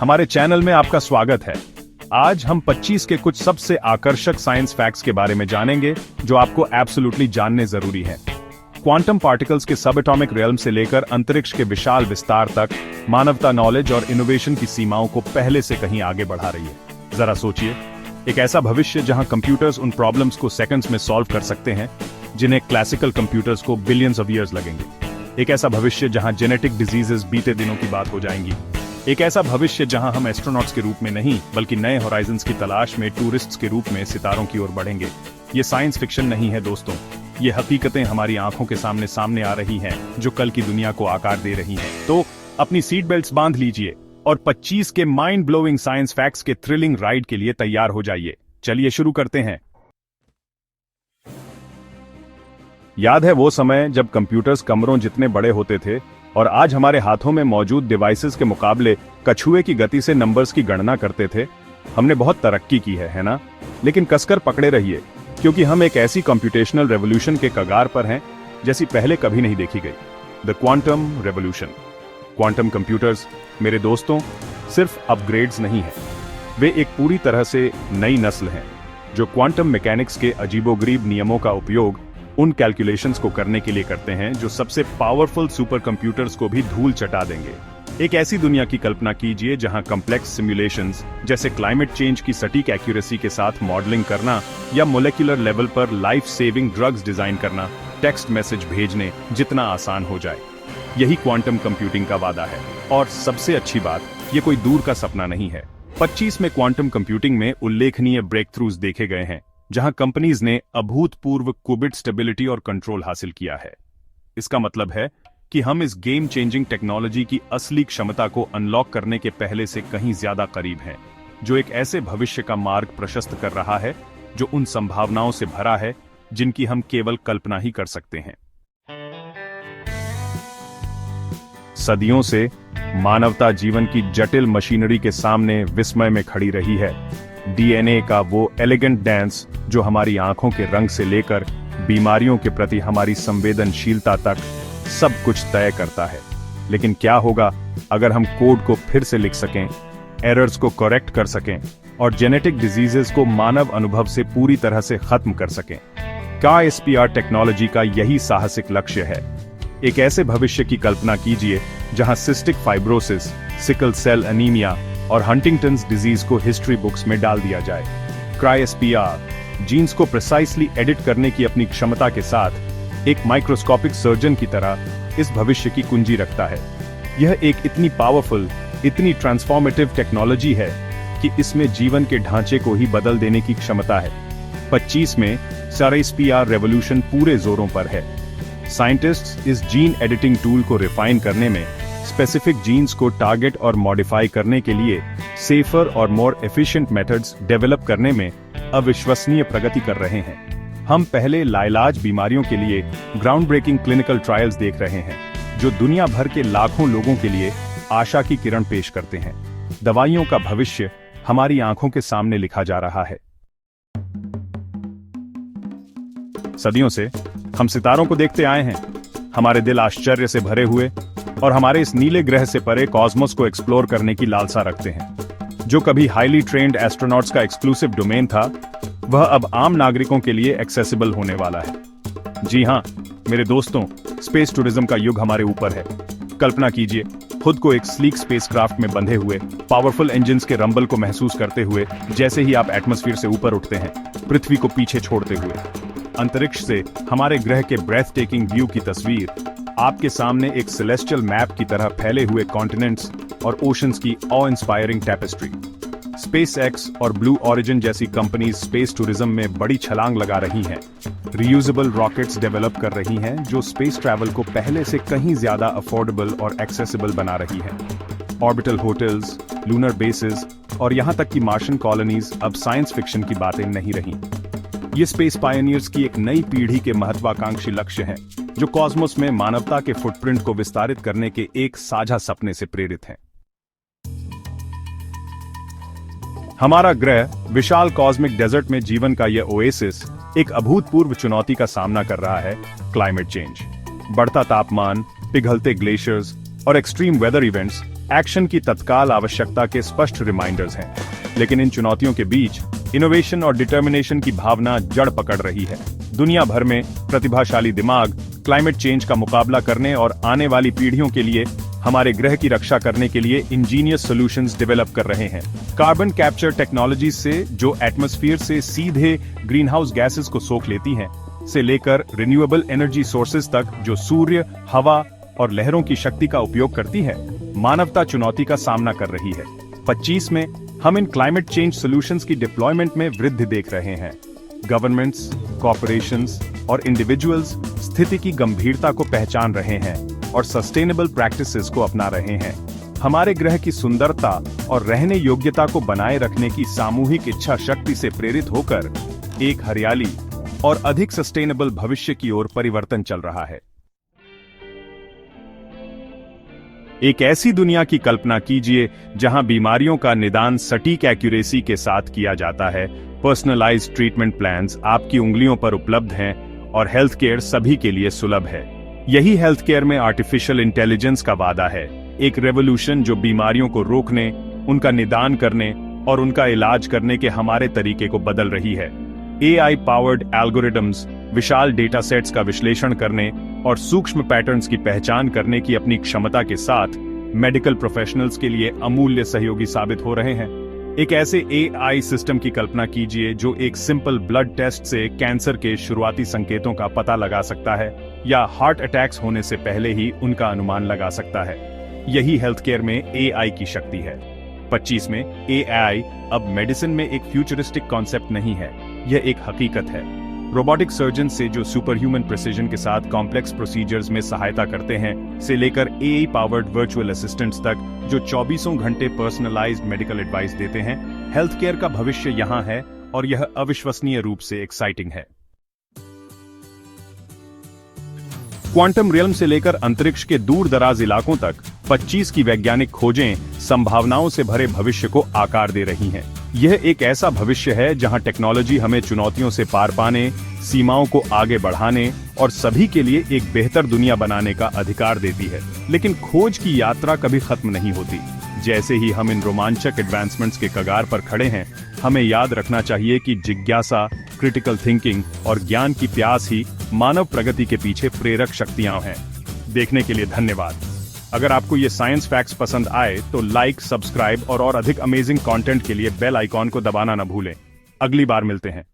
हमारे चैनल में आपका स्वागत है। आज हम 25 के कुछ सबसे आकर्षक साइंस फैक्ट्स के बारे में जानेंगे जो आपको एब्सोल्युटली जानने जरूरी हैं। क्वांटम पार्टिकल्स के सब एटॉमिक रियल्म से लेकर अंतरिक्ष के विशाल विस्तार तक मानवता नॉलेज और इनोवेशन की सीमाओं को पहले से कहीं आगे बढ़ा रही है। जरा सोचिए, एक ऐसा भविष्य जहां कंप्यूटर्स उन प्रॉब्लम्स को सेकंड्स में सॉल्व कर सकते हैं जिन्हें क्लासिकल कंप्यूटर्स को बिलियंस ऑफ ईयर्स लगेंगे। एक ऐसा भविष्य जहां जेनेटिक डिजीजेस बीते दिनों की बात हो जाएंगी। एक ऐसा भविष्य जहां हम एस्ट्रोनॉट्स के रूप में नहीं बल्कि नए होराइजन्स की तलाश में टूरिस्ट्स के रूप में सितारों की ओर बढ़ेंगे। ये साइंस फिक्शन नहीं है दोस्तों, ये हकीकतें हमारी आंखों के सामने आ रही हैं जो कल की दुनिया को आकार दे रही हैं। तो अपनी सीट बेल्ट्स बांध लीजिए और 25 के माइंड ब्लोइंग साइंस फैक्ट्स के थ्रिलिंग राइड के लिए तैयार हो जाइए। चलिए शुरू करते हैं। याद है वो समय जब कंप्यूटर्स कमरों जितने बड़े होते थे और आज हमारे हाथों में मौजूद डिवाइसेस के मुकाबले कछुए की गति से नंबर्स की गणना करते थे। हमने बहुत तरक्की की है ना? लेकिन कसकर पकड़े रहिए, क्योंकि हम एक ऐसी कंप्यूटेशनल रेवोल्यूशन के कगार पर हैं जैसी पहले कभी नहीं देखी गई। The quantum revolution. Quantum computers मेरे दोस्तों सिर्फ अपग्रेड्स नहीं है, वे एक पूरी तरह से नई नस्ल हैं जो क्वांटम मैकेनिक्स के अजीबोगरीब नियमों का उपयोग उन कैलकुलेशंस को करने के लिए करते हैं जो सबसे पावरफुल सुपर कंप्यूटर्स को भी धूल चटा देंगे। एक ऐसी दुनिया की कल्पना कीजिए जहां कॉम्प्लेक्स सिमुलेशंस जैसे क्लाइमेट चेंज की सटीक एक्यूरेसी के साथ मॉडलिंग करना या मोलेक्युलर लेवल पर लाइफ सेविंग ड्रग्स डिजाइन करना टेक्स्ट मैसेज भेजने जितना आसान हो जाए। यही क्वांटम कंप्यूटिंग का वादा है। और सबसे अच्छी बात, ये कोई दूर का सपना नहीं है। 25 में क्वांटम कंप्यूटिंग में उल्लेखनीय ब्रेक थ्रूज देखे गए हैं जहां कंपनीज ने अभूतपूर्व क्यूबिट स्टेबिलिटी और कंट्रोल हासिल किया है। इसका मतलब है कि हम इस गेम चेंजिंग टेक्नोलॉजी की असली क्षमता को अनलॉक करने के पहले से कहीं ज्यादा करीब हैं, जो एक ऐसे भविष्य का मार्ग प्रशस्त कर रहा है जो उन संभावनाओं से भरा है जिनकी हम केवल कल्पना ही कर सकते हैं। सदियों से मानवता जीवन की जटिल मशीनरी के सामने विस्मय में खड़ी रही है। डीएनए का वो एलिगेंट डांस जो हमारी आंखों के रंग से लेकर बीमारियों के प्रति हमारी संवेदनशीलता तक सब कुछ तय करता है। लेकिन क्या होगा अगर हम कोड को फिर से लिख सकें, एरर्स को करेक्ट कर सकें और जेनेटिक डिजीजेस को मानव अनुभव से पूरी तरह से खत्म कर सकें? CRISPR टेक्नोलॉजी का यही साहसिक लक्ष्य है। एक ऐसे भविष्य की कल्पना कीजिए जहां cystic fibrosis, sickle cell anaemia और हंटिंगटन्स डिजीज को हिस्ट्री बुक्स में डाल दिया जाए। CRISPR जीन्स को प्रिसाइसली एडिट करने की अपनी क्षमता के साथ एक माइक्रोस्कोपिक सर्जन की तरह इस भविष्य की कुंजी रखता है। यह एक इतनी पावरफुल, इतनी ट्रांसफॉर्मेटिव टेक्नोलॉजी है कि इसमें जीवन के ढांचे को ही बदल देने की क्षमता है। 25 में CRISPR रेवोल्यूशन पूरे जोरों पर है। साइंटिस्ट्स इस जीन एडिटिंग टूल को रिफाइन करने में, स्पेसिफिक जीन्स को टारगेट और मॉडिफाई करने के लिए सेफर और मोर एफिशिएंट मेथड्स डेवलप करने में अविश्वसनीय प्रगति कर रहे हैं। हम पहले लाइलाज बीमारियों के लिए ग्राउंड ब्रेकिंग क्लिनिकल ट्रायल्स देख रहे हैं जो दुनिया भर के लाखों लोगों के लिए आशा की किरण पेश करते हैं। दवाइयों का भविष्य हमारी आंखों के सामने लिखा जा रहा है। सदियों से हम सितारों को देखते आए हैं, हमारे दिल आश्चर्य से भरे हुए और हमारे इस नीले ग्रह से परे कॉस्मोस को एक्सप्लोर करने की लालसा रखते हैं। जो कभी हाईली ट्रेन्ड एस्ट्रोनॉट्स का एक्सक्लूसिव डोमेन था, वह अब आम नागरिकों के लिए एक्सेसिबल होने वाला है। जी हां मेरे दोस्तों, स्पेस टूरिज्म का युग हमारे ऊपर है। कल्पना कीजिए, खुद को एक स्लीक स्पेसक्राफ्ट में बंधे हुए, पावरफुल इंजन्स के रंबल को महसूस करते हुए जैसे ही आप एटमॉस्फेयर से ऊपर उठते हैं, पृथ्वी को पीछे छोड़ते हुए। अंतरिक्ष से हमारे ग्रह के ब्रेथ टेकिंग व्यू की तस्वीर आपके सामने एक सेलेस्टियल मैप की तरह फैले हुए कॉन्टिनेंट्स और ओशंस की ऑ इंस्पायरिंग टैपेस्ट्री। SpaceX और ब्लू ओरिजिन जैसी कंपनीज स्पेस टूरिज्म में बड़ी छलांग लगा रही हैं। रीयूजेबल रॉकेट्स डेवलप कर रही हैं जो स्पेस ट्रैवल को पहले से कहीं ज्यादा अफोर्डेबल और एक्सेसिबल बना रही हैं। ऑर्बिटल होटल्स, लूनर बेसेस और यहां तक कि मार्शियन कॉलोनीज अब साइंस फिक्शन की बातें नहीं रही। ये स्पेस पायनियर्स की एक नई पीढ़ी के महत्वाकांक्षी लक्ष्य हैं जो कॉस्मोस में मानवता के फुटप्रिंट को विस्तारित करने के एक साझा सपने से प्रेरित हैं। हमारा ग्रह विशाल कॉस्मिक डेजर्ट में जीवन का यह ओएसिस एक अभूतपूर्व चुनौती का सामना कर रहा है, क्लाइमेट चेंज। बढ़ता तापमान, पिघलते ग्लेशियर्स और एक्सट्रीम वेदर इवेंट्स एक्शन की तत्काल आवश्यकता के स्पष्ट रिमाइंडर्स हैं। लेकिन इन चुनौतियों के बीच इनोवेशन और डिटर्मिनेशन की भावना जड़ पकड़ रही है। दुनिया भर में प्रतिभाशाली दिमाग क्लाइमेट चेंज का मुकाबला करने और आने वाली पीढ़ियों के लिए हमारे ग्रह की रक्षा करने के लिए इंजीनियस सॉल्यूशंस डेवलप कर रहे हैं। कार्बन कैप्चर टेक्नोलॉजी से जो एटमॉस्फेयर से सीधे ग्रीन हाउस गैसेस को सोख लेती हैं, से लेकर रिन्यूएबल एनर्जी सोर्सेज तक जो सूर्य, हवा और लहरों की शक्ति का उपयोग करती है, मानवता चुनौती का सामना कर रही है। 25 में हम इन क्लाइमेट चेंज सॉल्यूशंस की डिप्लॉयमेंट में वृद्धि देख रहे हैं। गवर्नमेंट्स, कॉर्पोरेशंस और इंडिविजुअल्स स्थिति की गंभीरता को पहचान रहे हैं और सस्टेनेबल प्रैक्टिसेस को अपना रहे हैं। हमारे ग्रह की सुंदरता और रहने योग्यता को बनाए रखने की सामूहिक इच्छा शक्ति से प्रेरित होकर एक हरियाली और अधिक सस्टेनेबल भविष्य की ओर परिवर्तन चल रहा है। एक ऐसी दुनिया की कल्पना कीजिए जहां बीमारियों का निदान सटीक एक्यूरेसी के साथ किया जाता है, पर्सनलाइज्ड ट्रीटमेंट प्लान्स आपकी उंगलियों पर उपलब्ध हैं और हेल्थ केयर सभी के लिए सुलभ है। यही हेल्थ केयर में आर्टिफिशियल इंटेलिजेंस का वादा है, एक रेवोल्यूशन जो बीमारियों को रोकने, उनका निदान करने और उनका इलाज करने के हमारे तरीके को बदल रही है। AI पावर्ड एल्गोरिदम्स विशाल डेटा सेट्स का विश्लेषण करने और सूक्ष्म पैटर्न्स की पहचान करने की अपनी क्षमता के साथ मेडिकल प्रोफेशनल्स के लिए अमूल्य सहयोगी साबित हो रहे हैं। एक ऐसे AI सिस्टम की कल्पना कीजिए जो एक सिंपल ब्लड टेस्ट से कैंसर के शुरुआती संकेतों का पता लगा सकता है या हार्ट अटैक्स होने से पहले ही उनका अनुमान लगा सकता है। यही हेल्थ केयर में AI की शक्ति है। 25 में AI अब मेडिसिन में एक फ्यूचरिस्टिक कॉन्सेप्ट नहीं है, यह एक हकीकत है। रोबोटिक सर्जन से जो सुपर ह्यूमन प्रिसीजन के साथ कॉम्प्लेक्स प्रोसीजर्स में सहायता करते हैं, से लेकर AI पावर्ड वर्चुअल असिस्टेंट्स तक जो 24 घंटे पर्सनलाइज्ड मेडिकल एडवाइस देते हैं, हेल्थ केयर का भविष्य यहां है और यह अविश्वसनीय रूप से एक्साइटिंग है। क्वांटम रियल्म से लेकर अंतरिक्ष के दूर दराज इलाकों तक 25 की वैज्ञानिक खोजें संभावनाओं से भरे भविष्य को आकार दे रही हैं। यह एक ऐसा भविष्य है जहां टेक्नोलॉजी हमें चुनौतियों से पार पाने, सीमाओं को आगे बढ़ाने और सभी के लिए एक बेहतर दुनिया बनाने का अधिकार देती है। लेकिन खोज की यात्रा कभी खत्म नहीं होती। जैसे ही हम इन रोमांचक एडवांसमेंट्स के कगार पर खड़े हैं, हमें याद रखना चाहिए कि जिज्ञासा, क्रिटिकल थिंकिंग और ज्ञान की प्यास ही मानव प्रगति के पीछे प्रेरक शक्तियां हैं। देखने के लिए धन्यवाद। अगर आपको ये साइंस फैक्ट्स पसंद आए तो लाइक, सब्सक्राइब और अधिक अमेजिंग कंटेंट के लिए बेल आइकॉन को दबाना न भूलें। अगली बार मिलते हैं।